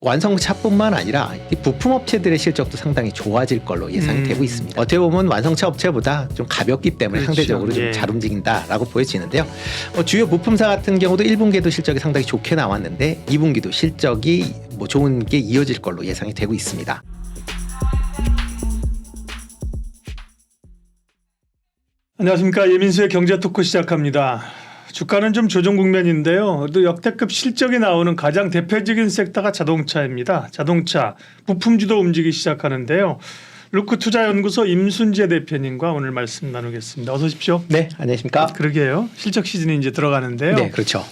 완성차뿐만 아니라 이 부품업체들의 실적도 상당히 좋아질 걸로 예상이 되고 있습니다. 어떻게 보면 완성차 업체보다 좀 가볍기 때문에 그렇죠. 상대적으로 좀 잘 움직인다라고 보여지는데요. 주요 부품사 같은 경우도 1분기에도 실적이 상당히 좋게 나왔는데 2분기도 실적이 좋은 게 이어질 걸로 예상이 되고 있습니다. 안녕하십니까. 예민수의 경제토크 시작합니다. 주가는 좀 조정 국면인데요. 또 역대급 실적이 나오는 가장 대표적인 섹터가 자동차입니다. 자동차 부품주도 움직이기 시작하는데요. 루크투자연구소 임순재 대표님과 오늘 말씀 나누겠습니다. 어서 오십시오. 네, 안녕하십니까. 그러게요. 실적 시즌이 이제 들어가는데요. 네, 그렇죠.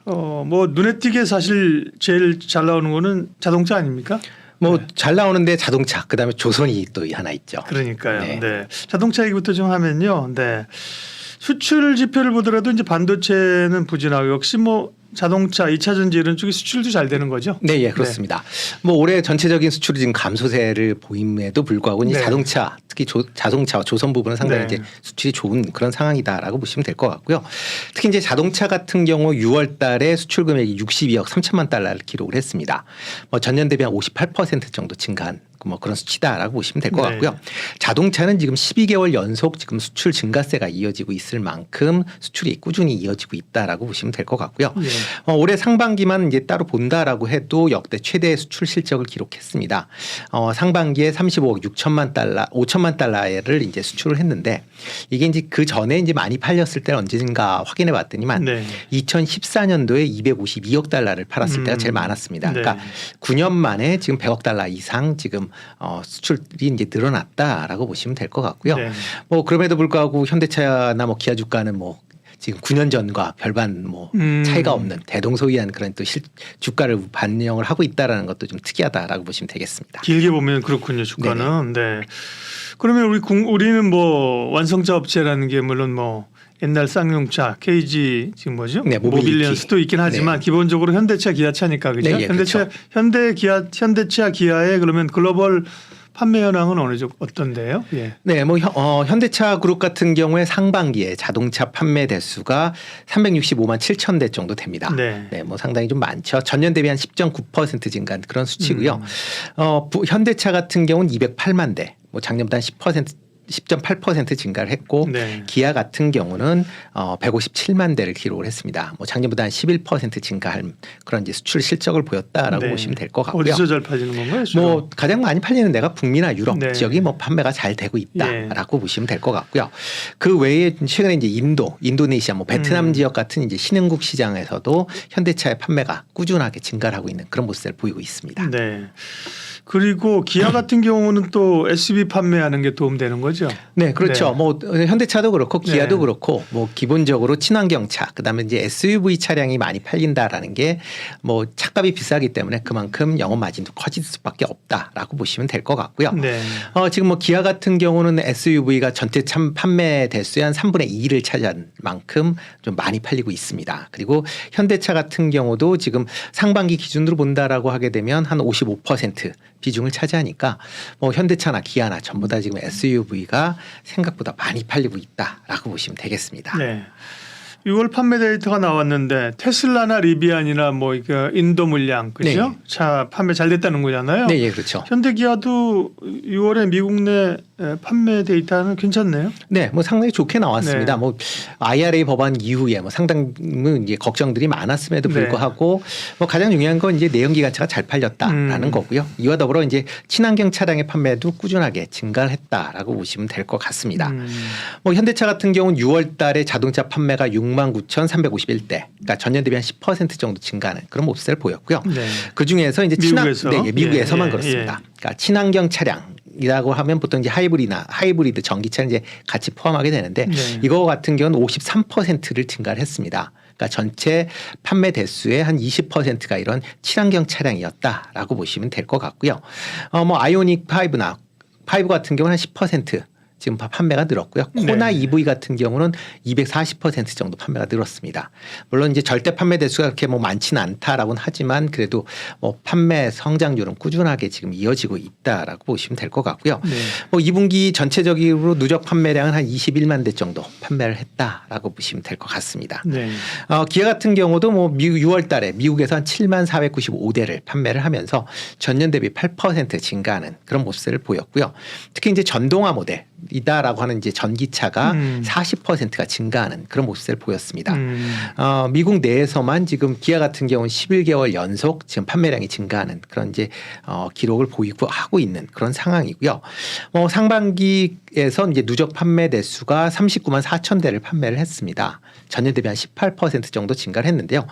뭐 눈에 띄게 사실 제일 잘 나오는 거는 자동차 아닙니까? 잘 나오는데 자동차, 그다음에 조선이 또 하나 있죠. 그러니까요. 네. 네. 자동차 얘기부터 좀 하면요. 네. 수출 지표를 보더라도 이제 반도체는 부진하고 역시 자동차, 2차 전지 이런 쪽이 수출도 잘 되는 거죠. 네, 예, 그렇습니다. 올해 전체적인 수출이 지금 감소세를 보임에도 불구하고 이제 네. 자동차, 특히 자동차와 조선 부분은 상당히 네. 이제 수출이 좋은 그런 상황이다라고 보시면 될 것 같고요. 특히 이제 자동차 같은 경우 6월 달에 수출 금액이 62억 3천만 달러를 기록을 했습니다. 전년 대비 한 58% 정도 증가한 그런 수치다라고 보시면 될 것 네. 같고요. 자동차는 지금 12개월 연속 지금 수출 증가세가 이어지고 있을 만큼 수출이 꾸준히 이어지고 있다라고 보시면 될 것 같고요. 네. 올해 상반기만 이제 따로 본다라고 해도 역대 최대 수출 실적을 기록했습니다. 상반기에 35억 5천만 달러를 이제 수출을 했는데 이게 이제 그 전에 이제 많이 팔렸을 때 언제인가 확인해 봤더니만 네. 2014년도에 252억 달러를 팔았을 때가 제일 많았습니다. 네. 그러니까 9년 만에 지금 100억 달러 이상 지금 수출이 이제 늘어났다라고 보시면 될 것 같고요. 네. 그럼에도 불구하고 현대차나 기아 주가는 지금 9년 전과 별반 차이가 없는 대동소이한 그런 또 주가를 반영을 하고 있다라는 것도 좀 특이하다라고 보시면 되겠습니다. 길게 보면 그렇군요. 주가는. 네. 그러면 우리는 완성차 업체라는 게 물론 옛날 쌍용차, KG 지금 뭐죠? 네, 모빌리언스도 있긴 하지만 네. 기본적으로 현대차, 기아차니까 그죠? 네, 예, 그렇죠. 현대차, 기아의 그러면 글로벌 판매 현황은 어떤데요? 예. 네, 현대차 그룹 같은 경우에 상반기에 자동차 판매 대수가 365만 7천 대 정도 됩니다. 네. 네, 상당히 좀 많죠. 전년 대비 한 10.9% 증가한 그런 수치고요. 현대차 같은 경우는 208만 대, 작년보다 한 10.8% 증가를 했고 네. 기아 같은 경우는 157만 대를 기록을 했습니다. 작년보다 한 11% 증가한 그런 이제 수출 실적을 보였다라고 네. 보시면 될 것 같고요. 어디서 잘 팔리는 건가요? 주로? 가장 많이 팔리는 데가 북미나 유럽 네. 지역이 판매가 잘 되고 있다라고 보시면 될 것 같고요. 그 외에 최근에 이제 인도네시아, 베트남 지역 같은 이제 신흥국 시장에서도 현대차의 판매가 꾸준하게 증가를 하고 있는 그런 모습을 보이고 있습니다. 네. 그리고 기아 같은 경우는 또 SUV 판매하는 게 도움되는 거죠. 네, 그렇죠. 현대차도 그렇고 기아도 네. 그렇고 기본적으로 친환경차, 그다음에 이제 SUV 차량이 많이 팔린다라는 게 차값이 비싸기 때문에 그만큼 영업 마진도 커질 수밖에 없다라고 보시면 될 것 같고요. 네. 지금 기아 같은 경우는 SUV가 전체 판매 대수의 한 3분의 2를 차지한 만큼 좀 많이 팔리고 있습니다. 그리고 현대차 같은 경우도 지금 상반기 기준으로 본다라고 하게 되면 한 55% 비중을 차지하니까 현대차나 기아나 전부 다 지금 SUV가 생각보다 많이 팔리고 있다라고 보시면 되겠습니다. 네. 6월 판매 데이터가 나왔는데 테슬라나 리비안이나 인도 물량 그죠? 네. 차 판매 잘 됐다는 거잖아요. 네, 예, 그렇죠. 현대기아도 6월에 미국 내 판매 데이터는 괜찮네요. 네, 상당히 좋게 나왔습니다. 네. IRA 법안 이후에 상당히 이제 걱정들이 많았음에도 불구하고 가장 중요한 건 이제 내연기관차가 잘 팔렸다라는 거고요. 이와 더불어 이제 친환경 차량의 판매도 꾸준하게 증가를 했다라고 보시면 될 것 같습니다. 현대차 같은 경우는 6월 달에 자동차 판매가 69,351대, 그러니까 전년 대비 한 10% 정도 증가하는 그런 모습을 보였고요. 네. 그 중에서 이제 미국에서만 예, 그렇습니다. 그러니까 친환경 차량이라고 하면 보통 이제 하이브리드 전기차는 이제 같이 포함하게 되는데 네. 이거 같은 경우는 53%를 증가를 했습니다. 그러니까 전체 판매 대수의 한 20%가 이런 친환경 차량이었다라고 보시면 될 것 같고요. 아이오닉 5 같은 경우는 한 10% 지금 판매가 늘었고요. 코나 네. EV 같은 경우는 240% 정도 판매가 늘었습니다. 물론 이제 절대 판매 대수가 그렇게 뭐 많지는 않다라고는 하지만 그래도 뭐 판매 성장률은 꾸준하게 지금 이어지고 있다라고 보시면 될 것 같고요. 네. 뭐 2분기 전체적으로 누적 판매량은 한 21만 대 정도 판매를 했다라고 보시면 될 것 같습니다. 네. 기아 같은 경우도 뭐 미국 6월 달에 미국에서 한 7만 495대를 판매를 하면서 전년 대비 8% 증가하는 그런 모습을 보였고요. 특히 이제 전동화 모델이다라고 하는 이제 전기차가 40%가 증가하는 그런 모습을 보였습니다. 미국 내에서만 지금 기아 같은 경우는 11개월 연속 지금 판매량이 증가하는 그런 이제 기록을 보이고 하고 있는 그런 상황이고요. 상반기에서 이제 누적 판매 대수가 39만 4천 대를 판매를 했습니다. 전년 대비 한 18% 정도 증가를 했는데요.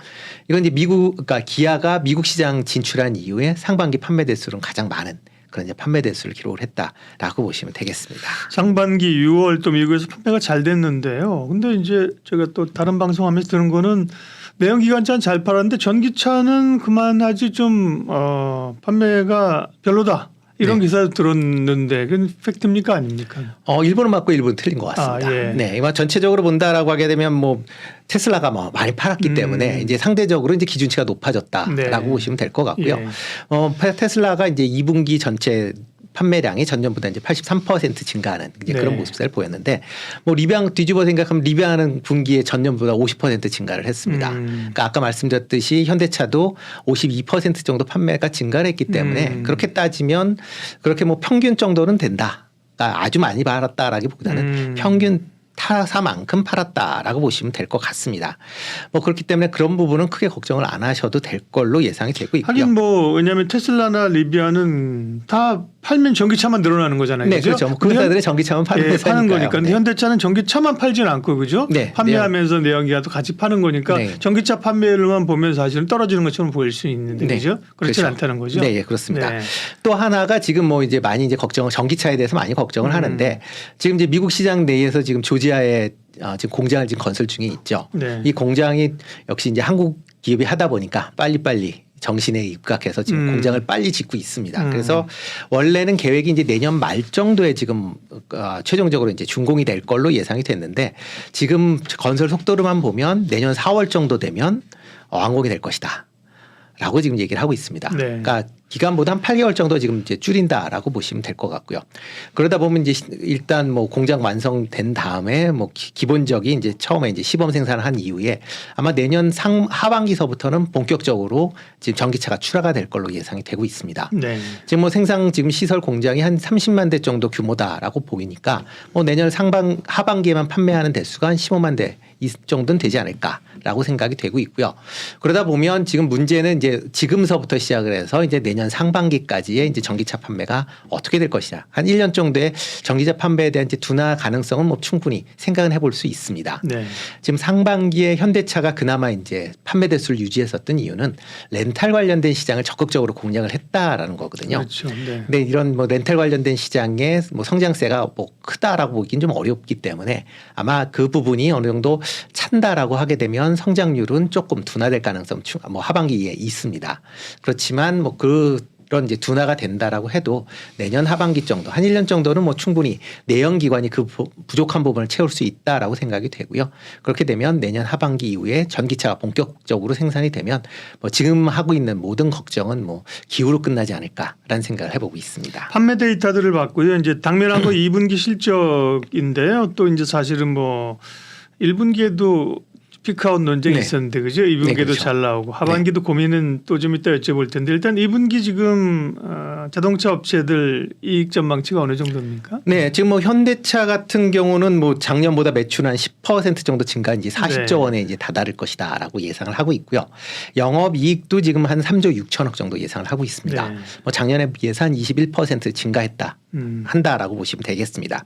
이건 이제 그러니까 기아가 미국 시장 진출한 이후에 상반기 판매 대수는 가장 많은 그런 이제 판매 대수를 기록을 했다라고 보시면 되겠습니다. 상반기 6월 또 미국에서 판매가 잘 됐는데요. 근데 이제 제가 또 다른 방송하면서 들은 거는 내연기관차는 잘 팔았는데 전기차는 그만하지 좀 판매가 별로다. 이런 네. 기사도 들었는데 그건 팩트입니까 아닙니까? 일부는 맞고 일부는 틀린 것 같습니다. 예. 네, 전체적으로 본다라고 하게 되면 뭐 테슬라가 뭐 많이 팔았기 때문에 이제 상대적으로 이제 기준치가 높아졌다라고 네. 보시면 될 것 같고요. 예. 테슬라가 이제 2분기 전체 판매량이 전년보다 이제 83% 증가하는 이제 네. 그런 모습을 보였는데 뭐 리비앙 뒤집어 생각하면 리비앙은 분기에 전년보다 50% 증가를 했습니다. 그러니까 아까 말씀드렸듯이 현대차도 52% 정도 판매가 증가를 했기 때문에 그렇게 따지면 그렇게 뭐 평균 정도는 된다. 그러니까 아주 많이 팔았다라기보다는 평균 타사만큼 팔았다라고 보시면 될 것 같습니다. 뭐 그렇기 때문에 그런 부분은 크게 걱정을 안 하셔도 될 걸로 예상이 되고 있고요. 하긴 뭐 왜냐하면 테슬라나 리비아는 다 팔면 전기차만 늘어나는 거잖아요. 네, 그죠? 그렇죠. 뭐 그 회사들의 전기차만 파는 예, 회사니까요. 파는 거니까. 근데 네. 현대차는 전기차만 팔지는 않고 그죠? 네. 판매하면서 내연기관도 같이 파는 거니까 네. 전기차 판매율만 보면 사실은 떨어지는 것처럼 보일 수 있는데 네. 그죠? 그렇지 그렇죠. 않다는 거죠. 네, 예, 그렇습니다. 네. 또 하나가 지금 뭐 이제 많이 이제 전기차에 대해서 많이 걱정을 하는데 지금 이제 미국 시장 내에서 지금 조지아에 지금 공장을 지금 건설 중에 있죠. 네. 이 공장이 역시 이제 한국 기업이 하다 보니까 빨리빨리 정신에 입각해서 지금 공장을 빨리 짓고 있습니다. 그래서 원래는 계획이 이제 내년 말 정도에 지금 최종적으로 이제 준공이 될 걸로 예상이 됐는데 지금 건설 속도로만 보면 내년 4월 정도 되면 완공이 될 것이다. 라고 지금 얘기를 하고 있습니다. 네. 그러니까 기간보다 한 8개월 정도 지금 이제 줄인다라고 보시면 될 것 같고요. 그러다 보면 이제 일단 뭐 공장 완성된 다음에 뭐 기본적인 이제 처음에 이제 시범 생산을 한 이후에 아마 내년 하반기서부터는 본격적으로 지금 전기차가 출하가 될 걸로 예상이 되고 있습니다. 네. 지금 뭐 지금 시설 공장이 한 30만 대 정도 규모다라고 보이니까 뭐 내년 하반기에만 판매하는 대수가 한 15만 대 이 정도는 되지 않을까라고 생각이 되고 있고요. 그러다 보면 지금 문제는 이제 지금서부터 시작을 해서 이제 내년 상반기까지의 이제 전기차 판매가 어떻게 될 것이냐. 한 1년 정도의 전기차 판매에 대한 이제 둔화 가능성은 뭐 충분히 생각은 해볼 수 있습니다. 네. 지금 상반기에 현대차가 그나마 이제 판매 대수를 유지했었던 이유는 렌탈 관련된 시장을 적극적으로 공략을 했다라는 거거든요. 그렇죠. 네. 근데 이런 뭐 렌탈 관련된 시장의 뭐 성장세가 뭐 크다라고 보기는 좀 어렵기 때문에 아마 그 부분이 어느 정도 찬다라고 하게 되면 성장률은 조금 둔화될 가능성 뭐 하반기에 있습니다. 그렇지만 뭐 그런 이제 둔화가 된다라고 해도 내년 하반기 정도 한 1년 정도는 뭐 충분히 내연기관이 그 부족한 부분을 채울 수 있다라고 생각이 되고요. 그렇게 되면 내년 하반기 이후에 전기차가 본격적으로 생산이 되면 뭐 지금 하고 있는 모든 걱정은 뭐 기후로 끝나지 않을까라는 생각을 해보고 있습니다. 판매 데이터들을 봤고요. 이제 당면한 거 2분기 실적인데요. 또 이제 사실은 뭐 1분기에도 피크아웃 논쟁이 네. 있었는데 그죠? 2분기에도 네, 그렇죠. 잘 나오고 하반기도 고민은 또 좀 이따 여쭤볼 텐데 일단 2분기 지금 자동차 업체들 이익 전망치가 어느 정도입니까? 네, 지금 뭐 현대차 같은 경우는 뭐 작년보다 매출 한 10% 정도 증가한 이제 40조 네. 원에 이제 다다를 것이다라고 예상을 하고 있고요. 영업 이익도 지금 한 3조 6천억 정도 예상을 하고 있습니다. 네. 뭐 작년에 비해서 한 21% 증가했다. 한다라고 보시면 되겠습니다.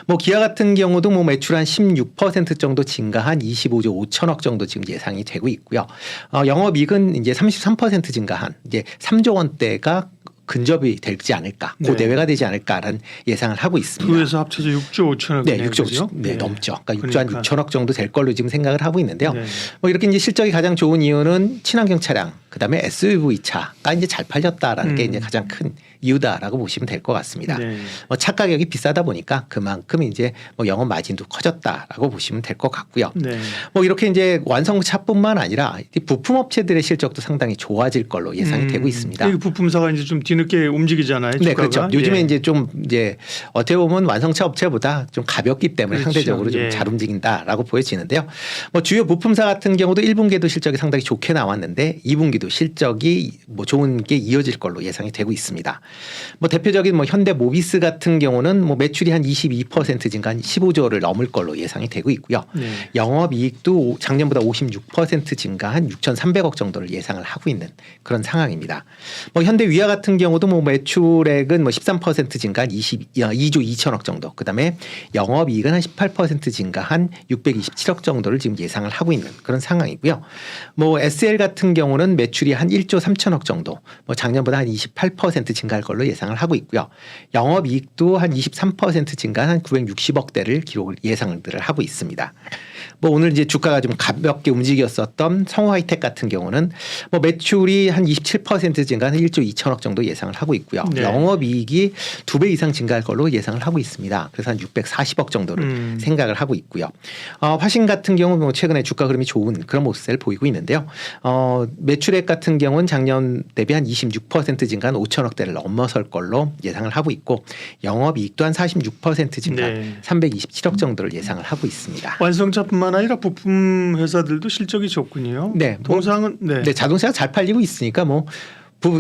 뭐 기아 같은 경우도 뭐 매출 한 16% 정도 증가한 25조 5천억 정도 지금 예상이 되고 있고요. 영업이익은 이제 33% 증가한 이제 3조 원대가 근접이 되지 않을까, 네. 고대외가 되지 않을까라는 예상을 하고 있습니다. 두 회사 합쳐서 6조 5천억. 네, 6조 5천, 네, 넘죠. 그러니까 6조 한 그러니까. 6천억 정도 될 걸로 지금 생각을 하고 있는데요. 네. 뭐 이렇게 이제 실적이 가장 좋은 이유는 친환경 차량, 그다음에 SUV 차가 이제 잘 팔렸다라는 게 이제 가장 큰 이유다라고 보시면 될 것 같습니다. 네. 뭐 차 가격이 비싸다 보니까 그만큼 이제 뭐 영업 마진도 커졌다라고 보시면 될 것 같고요. 네. 뭐 이렇게 이제 완성차뿐만 아니라 이 부품 업체들의 실적도 상당히 좋아질 걸로 예상이 되고 있습니다. 이 부품사가 이제 좀 뒤늦게 움직이잖아요. 네, 주가가. 그렇죠. 요즘에 예. 이제 좀 이제 어떻게 보면 완성차 업체보다 좀 가볍기 때문에 그렇죠. 상대적으로 좀 예. 잘 움직인다라고 보여지는데요. 뭐 주요 부품사 같은 경우도 1분기에도 실적이 상당히 좋게 나왔는데 2분기도 실적이 뭐 좋은 게 이어질 걸로 예상이 되고 있습니다. 뭐 대표적인 뭐 현대모비스 같은 경우는 뭐 매출이 한 22% 증가한 15조를 넘을 걸로 예상이 되고 있고요. 네. 영업이익도 작년보다 56% 증가한 6,300억 정도를 예상을 하고 있는 그런 상황입니다. 뭐 현대위아 같은 경우도 뭐 매출액은 뭐 13% 증가한 2조 2천억 정도, 그다음에 영업이익은 한 18% 증가한 627억 정도를 지금 예상을 하고 있는 그런 상황이고요. 뭐 SL 같은 경우는 매출이 한 1조 3천억 정도, 뭐 작년보다 한 28% 증가할 걸로 예상을 하고 있고요. 영업이익도 한 23% 증가한 한 960억대를 기록을 예상들을 하고 있습니다. 뭐 오늘 이제 주가가 좀 가볍게 움직였었던 성우하이텍 같은 경우는 뭐 매출이 한 27% 증가한 1조 2천억 정도 예상을 하고 있고요. 네. 영업이익이 2배 이상 증가할 걸로 예상을 하고 있습니다. 그래서 한 640억 정도를 생각을 하고 있고요. 화신 같은 경우 뭐 최근에 주가 흐름이 좋은 그런 모습을 보이고 있는데요. 매출액 같은 경우는 작년 대비 한 26% 증가한 5천억대를 넘어설 걸로 예상을 하고 있고, 영업이익도 한 46% 증가한 네. 327억 정도를 예상을 하고 있습니다. 완성차뿐만 아니라 부품 회사들도 실적이 좋군요. 네, 동상은 네, 자동차가 잘 팔리고 있으니까 뭐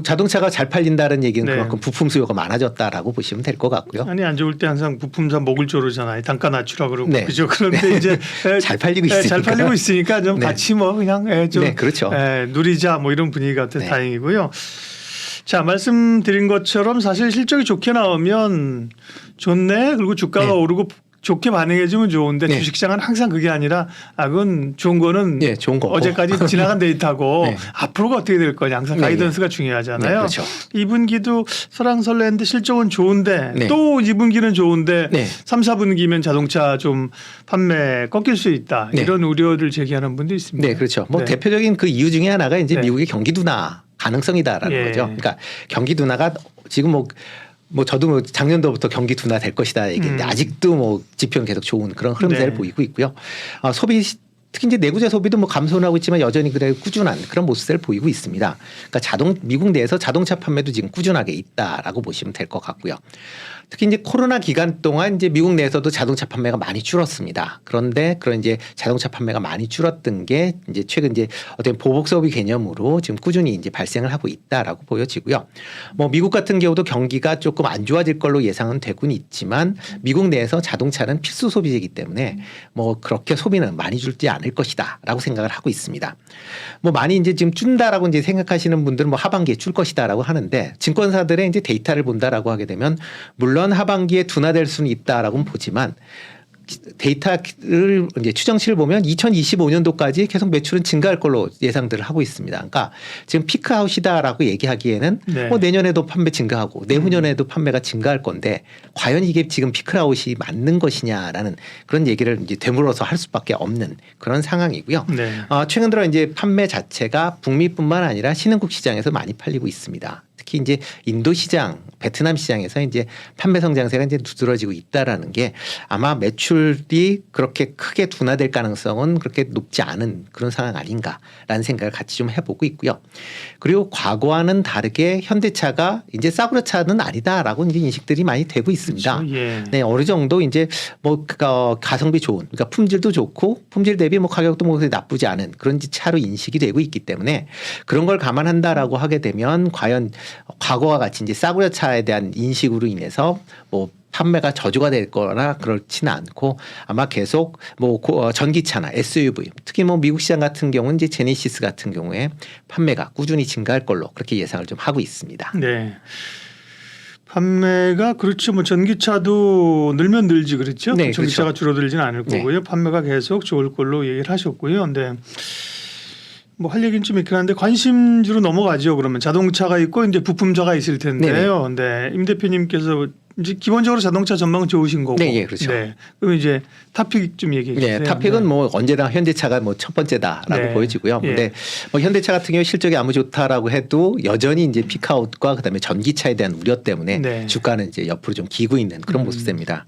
자동차가 잘 팔린다는 얘기는 네. 그만큼 부품 수요가 많아졌다라고 보시면 될 것 같고요. 아니 안 좋을 때 항상 부품사 목을 조르잖아요. 단가 낮추라 그러고 네. 그죠. 그런데 이제 잘 팔리고 있으니까. 잘 팔리고 있으니까 좀 네. 같이 뭐 그냥 좀 네, 그렇죠. 누리자 뭐 이런 분위기 같아 네. 다행이고요. 자, 말씀드린 것처럼 사실 실적이 좋게 나오면 좋네. 그리고 주가가 네. 오르고 좋게 반응해주면 좋은데 네. 주식시장은 항상 그게 아니라 그건 좋은 거는 네, 좋은 거고. 어제까지 지나간 데이터고 네. 앞으로가 어떻게 될 거냐 항상 네, 가이던스가 네, 중요하잖아요. 그렇죠. 2분기도 설랑설레는데 실적은 좋은데 네. 또 2분기는 좋은데 네. 3, 4분기면 자동차 좀 판매 꺾일 수 있다. 네. 이런 우려를 제기하는 분도 있습니다. 네, 그렇죠. 뭐 네. 대표적인 그 이유 중에 하나가 이제 네. 미국의 경기 둔화 가능성이다라는 예. 거죠. 그러니까 경기 둔화가 지금 뭐 저도 뭐 작년도부터 경기 둔화 될 것이다 얘기했는데 아직도 뭐 지표는 계속 좋은 그런 흐름세를 네. 보이고 있고요. 소비 특히 이제 내구재 소비도 뭐 감소는 하고 있지만 여전히 그래 꾸준한 그런 모습을 보이고 있습니다. 그러니까 미국 내에서 자동차 판매도 지금 꾸준하게 있다라고 보시면 될 것 같고요. 특히 이제 코로나 기간 동안 이제 미국 내에서도 자동차 판매가 많이 줄었습니다. 그런데 그런 이제 자동차 판매가 많이 줄었던 게 이제 최근 이제 어떤 보복 소비 개념으로 지금 꾸준히 이제 발생을 하고 있다라고 보여지고요. 뭐 미국 같은 경우도 경기가 조금 안 좋아질 걸로 예상은 되고는 있지만 미국 내에서 자동차는 필수 소비재이기 때문에 뭐 그렇게 소비는 많이 줄지 않을 것이다라고 생각을 하고 있습니다. 뭐 많이 이제 지금 준다라고 이제 생각하시는 분들은 뭐 하반기에 줄 것이다라고 하는데 증권사들의 이제 데이터를 본다라고 하게 되면 물론 하반기에 둔화될 수는 있다라고는 보지만 데이터를 이제 추정치를 보면 2025년도까지 계속 매출은 증가할 걸로 예상들을 하고 있습니다. 그러니까 지금 피크아웃이다라고 얘기하기에는 네. 뭐 내년에도 판매 증가하고 내후년에도 판매가 증가할 건데 과연 이게 지금 피크아웃이 맞는 것이냐라는 그런 얘기를 이제 되물어서 할 수밖에 없는 그런 상황이고요. 네. 최근 들어 이제 판매 자체가 북미뿐만 아니라 신흥국 시장에서 많이 팔리고 있습니다. 특히 이제 인도 시장, 베트남 시장에서 이제 판매 성장세가 이제 두드러지고 있다라는 게 아마 매출이 그렇게 크게 둔화될 가능성은 그렇게 높지 않은 그런 상황 아닌가라는 생각을 같이 좀 해보고 있고요. 그리고 과거와는 다르게 현대차가 이제 싸구려 차는 아니다라고 이제 인식들이 많이 되고 있습니다. 그렇죠. 예. 네, 어느 정도 이제 뭐 가성비 좋은, 그러니까 품질도 좋고 품질 대비 뭐 가격도 뭐 나쁘지 않은 그런 차로 인식이 되고 있기 때문에 그런 걸 감안한다라고 하게 되면 과연 과거와 같이 이제 싸구려 차에 대한 인식으로 인해서 뭐 판매가 저조가 될 거나 그렇지는 않고 아마 계속 뭐 전기차나 SUV 특히 뭐 미국 시장 같은 경우는 이제 제네시스 같은 경우에 판매가 꾸준히 증가할 걸로 그렇게 예상을 좀 하고 있습니다. 네. 판매가 그렇죠. 뭐 전기차도 늘면 늘지 그렇죠. 네, 전기차가 그렇죠. 줄어들지는 않을 네. 거고요. 판매가 계속 좋을 걸로 얘기를 하셨고요. 근데 뭐 할 얘기는 좀 있긴 한데 관심주로 넘어가죠. 그러면 자동차가 있고 이제 부품차가 있을 텐데요. 네, 임 대표님께서 이제 기본적으로 자동차 전망은 좋으신 거고. 네, 예, 그렇죠. 네. 그럼 이제 탑픽 좀 얘기해 주세요. 네, 탑픽은 뭐 언제나 현대차가 뭐 첫 번째다라고 네. 보여지고요. 예. 근데 뭐 현대차 같은 경우 실적이 아무 좋다라고 해도 여전히 이제 피크아웃과 그다음에 전기차에 대한 우려 때문에 네. 주가는 이제 옆으로 좀 기고 있는 그런 모습입니다.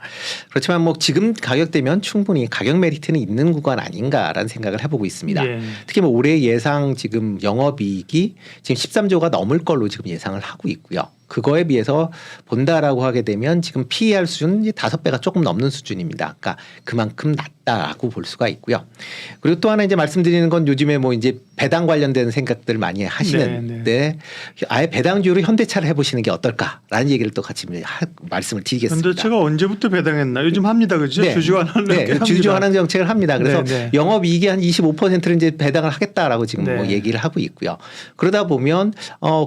그렇지만 뭐 지금 가격대면 충분히 가격 메리트는 있는 구간 아닌가라는 생각을 해보고 있습니다. 예. 특히 뭐 올해 예상 지금 영업이익이 지금 13조가 넘을 걸로 지금 예상을 하고 있고요. 그거에 비해서 본다라고 하게 되면 지금 PER 수준은 5배가 조금 넘는 수준입니다. 그러니까 그만큼 낮다라고 볼 수가 있고요. 그리고 또 하나 이제 말씀드리는 건 요즘에 뭐 이제 배당 관련된 생각들 많이 하시는데 아예 배당주로 현대차를 해보시는 게 어떨까라는 얘기를 또 같이 말씀을 드리겠습니다. 현대차가 언제부터 배당했나? 요즘 합니다, 그죠? 네. 주주환원 네, 주주환원 정책을 합니다. 그래서 네. 영업이익이 한 25%를 이제 배당을 하겠다라고 지금 네. 뭐 얘기를 하고 있고요. 그러다 보면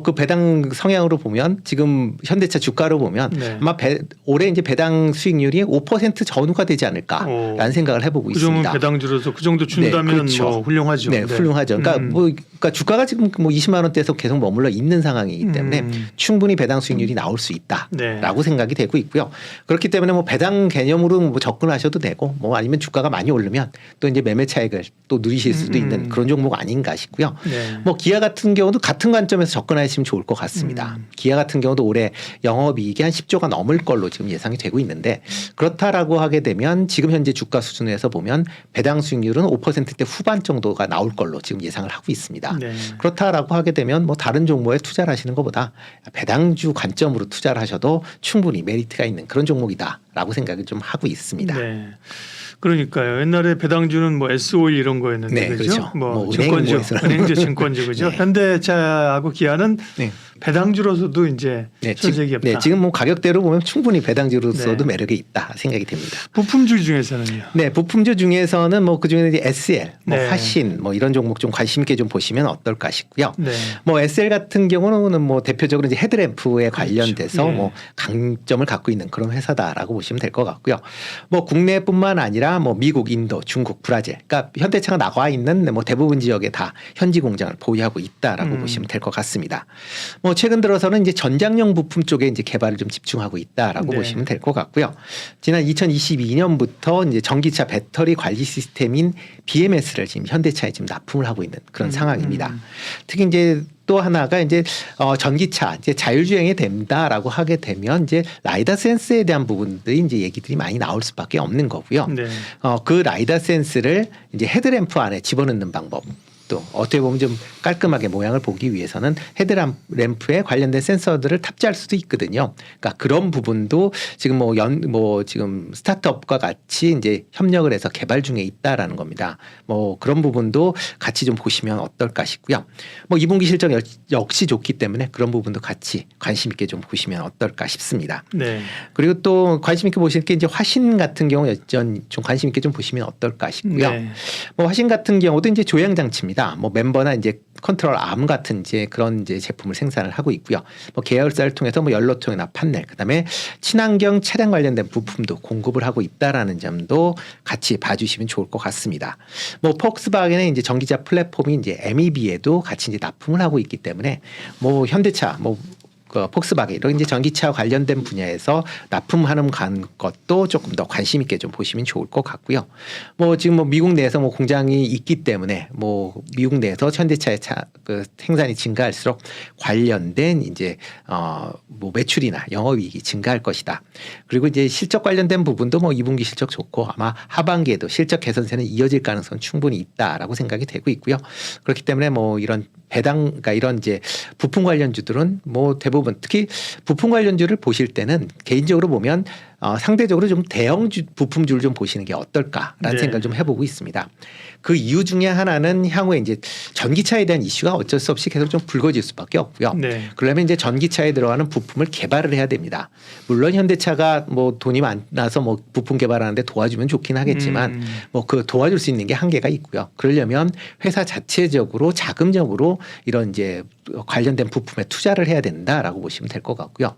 그 배당 성향으로 보면 지금 현대차 주가로 보면 네. 아마 올해 이제 배당 수익률이 5% 전후가 되지 않을까라는 생각을 해보고 그 정도면 있습니다. 배당주로서 그 정도 준다면 네, 그렇죠. 뭐 훌륭하죠. 네, 훌륭하죠. 그러니까 주가가 지금 뭐 20만 원대에서 계속 머물러 있는 상황이기 때문에 충분히 배당 수익률이 나올 수 있다라고 네. 생각이 되고 있고요. 그렇기 때문에 뭐 배당 개념으로 뭐 접근하셔도 되고 뭐 아니면 주가가 많이 오르면 또 이제 매매 차익을 또 누리실 수도 있는 그런 종목 아닌가 싶고요. 네. 뭐 기아 같은 경우도 같은 관점에서 접근하시면 좋을 것 같습니다. 기아 같은 경우도 올해 영업이익이 한 10조가 넘을 걸로 지금 예상이 되고 있는데 그렇다라고 하게 되면 지금 현재 주가 수준에서 보면 배당 수익률은 5%대 후반 정도가 나올 걸로 지금 예상을 하고 있습니다. 네. 그렇다라고 하게 되면 뭐 다른 종목에 투자를 하시는 것보다 배당주 관점으로 투자를 하셔도 충분히 메리트가 있는 그런 종목이다라고 생각을 좀 하고 있습니다. 네. 그러니까요. 옛날에 배당주는 뭐 S-오일 이런 거였는데 네, 그죠? 그렇죠. 뭐 뭐 증권주, 은행에서는. 은행주, 증권주 그죠? 네. 현대차하고 기아는 네. 배당주로서도 이제 손색이 없다. 네, 지금 뭐 가격대로 보면 충분히 배당주로서도 네. 매력이 있다 생각이 됩니다. 부품주 중에서는요. 네, 부품주 중에서는 뭐 그중에는 이제 SL, 뭐 네. 화신, 뭐 이런 종목 좀 관심 있게 좀 보시면 어떨까 싶고요. 네. 뭐 SL 같은 경우는 뭐 대표적으로 이제 헤드램프에 관련돼서 예. 뭐 강점을 갖고 있는 그런 회사다라고 보시면 될 것 같고요. 뭐 국내뿐만 아니라 뭐 미국, 인도, 중국, 브라질, 그러니까 현대차가 나와 있는 뭐 대부분 지역에 다 현지 공장을 보유하고 있다라고 보시면 될 것 같습니다. 뭐 최근 들어서는 이제 전장용 부품 쪽에 이제 개발을 좀 집중하고 있다라고 네. 보시면 될 것 같고요. 지난 2022년부터 이제 전기차 배터리 관리 시스템인 BMS를 지금 현대차에 지금 납품을 하고 있는 그런 상황입니다. 특히 이제 또 하나가 이제 전기차 이제 자율주행이 된다라고 하게 되면 이제 라이다 센스에 대한 부분들이 이제 얘기들이 많이 나올 수밖에 없는 거고요. 네. 그 라이다 센스를 이제 헤드램프 안에 집어넣는 방법. 또 어떻게 보면 좀 깔끔하게 모양을 보기 위해서는 헤드램프에 관련된 센서들을 탑재할 수도 있거든요. 그러니까 그런 부분도 지금 지금 스타트업과 같이 이제 협력을 해서 개발 중에 있다라는 겁니다. 뭐 그런 부분도 같이 좀 보시면 어떨까 싶고요. 뭐 2분기 실적 역시 좋기 때문에 그런 부분도 같이 관심 있게 좀 보시면 어떨까 싶습니다. 네. 그리고 또 관심 있게 보실 게 이제 화신 같은 경우 좀 관심 있게 좀 보시면 어떨까 싶고요. 네. 뭐 화신 같은 경우도 이제 조향 장치입니다. 뭐 멤버나 이제 컨트롤 암 같은 이제 그런 이제 제품을 생산을 하고 있고요. 뭐 계열사를 통해서 뭐 연료통이나 판넬, 그다음에 친환경 차량 관련된 부품도 공급을 하고 있다라는 점도 같이 봐주시면 좋을 것 같습니다. 뭐 폭스바겐의 이제 전기차 플랫폼이 이제 MEB에도 같이 이제 납품을 하고 있기 때문에 뭐 현대차 폭스바겐 이런 이제 전기차 관련된 분야에서 납품하는 것도 조금 더 관심 있게 좀 보시면 좋을 것 같고요. 뭐 지금 뭐 미국 내에서 뭐 공장이 있기 때문에 뭐 미국 내에서 현대차의 생산이 증가할수록 관련된 이제 뭐 매출이나 영업이익이 증가할 것이다. 그리고 이제 실적 관련된 부분도 뭐 2분기 실적 좋고 아마 하반기에도 실적 개선세는 이어질 가능성은 충분히 있다라고 생각이 되고 있고요. 그렇기 때문에 뭐 이런 그러니까 이런 이제 부품 관련주들은 뭐 대부분 특히 부품 관련주를 보실 때는 개인적으로 보면 상대적으로 좀 대형 부품주를 좀 보시는 게 어떨까라는 네. 생각을 좀 해보고 있습니다. 그 이유 중에 하나는 향후에 이제 전기차에 대한 이슈가 어쩔 수 없이 계속 좀 불거질 수밖에 없고요. 네. 그러면 이제 전기차에 들어가는 부품을 개발을 해야 됩니다. 물론 현대차가 뭐 돈이 많아서 뭐 부품 개발하는데 도와주면 좋긴 하겠지만 뭐 그 도와줄 수 있는 게 한계가 있고요. 그러려면 회사 자체적으로 자금적으로 이런 이제 관련된 부품에 투자를 해야 된다라고 보시면 될 것 같고요.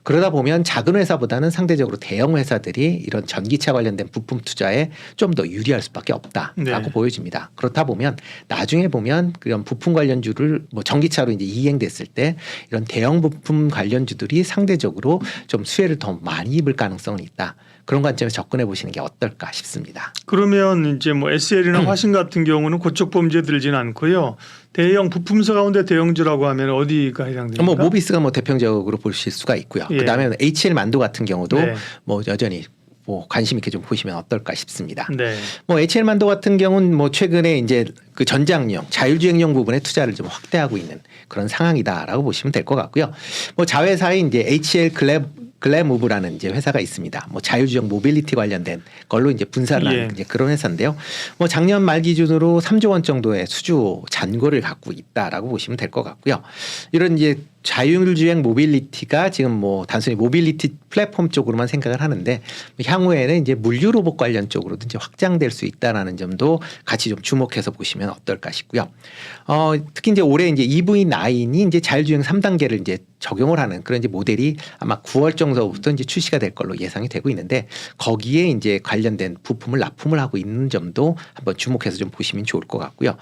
그러다 보면 작은 회사보다는 상대적으로 대형 회사들이 이런 전기차 관련된 부품 투자에 좀 더 유리할 수밖에 없다라고 네. 보여집니다. 그렇다 보면 나중에 보면 그런 부품 관련주를 뭐 전기차로 이제 이행됐을 때 이런 대형 부품 관련주들이 상대적으로 좀 수혜를 더 많이 입을 가능성은 있다. 그런 관점에서 접근해 보시는 게 어떨까 싶습니다. 그러면 이제 뭐 SL이나 화신 같은 경우는 그쪽 범죄에 들지는 않고요. 대형 부품사 가운데 대형주라고 하면 어디가 해당됩니까? 뭐 모비스가 뭐 대표적으로 보실 수가 있고요. 예. 그다음에 HL 만도 같은 경우도 네. 뭐 여전히 뭐 관심 있게 좀 보시면 어떨까 싶습니다. 네. 뭐 HL 만도 같은 경우는 뭐 최근에 이제 그 전장용 자율주행용 부분에 투자를 좀 확대하고 있는 그런 상황이다라고 보시면 될 것 같고요. 뭐 자회사에 이제 HL 글래무브라는 이제 회사가 있습니다. 뭐 자율주행 모빌리티 관련된 걸로 이제 분사를 하는 예. 이제 그런 회사인데요. 뭐 작년 말 기준으로 3조 원 정도의 수주 잔고를 갖고 있다라고 보시면 될 것 같고요. 이런 이제 자율주행 모빌리티가 지금 뭐 단순히 모빌리티 플랫폼 쪽으로만 생각을 하는데 향후에는 이제 물류 로봇 관련 쪽으로도 이제 확장될 수 있다라는 점도 같이 좀 주목해서 보시면 어떨까 싶고요. 특히 이제 올해 이제 EV9이 이제 자율주행 3단계를 이제 적용을 하는 그런 이제 모델이 아마 9월 정도부터 이제 출시가 될 걸로 예상이 되고 있는데 거기에 이제 관련된 부품을 납품을 하고 있는 점도 한번 주목해서 좀 보시면 좋을 것 같고요.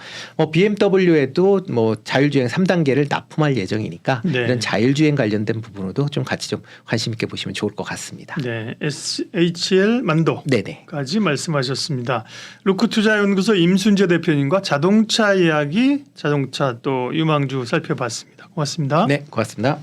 BMW에도 뭐 자율주행 3단계를 납품할 예정이니까 네. 이런 자율주행 관련된 부분으로도 좀 같이 좀 관심 있게 보시면 좋을 것 같습니다. 네. HL 만도까지 네네. 말씀하셨습니다. 루크투자연구소 임순재 대표님과 자동차 이야기, 자동차 또 유망주 살펴봤습니다. 고맙습니다. 네, 고맙습니다.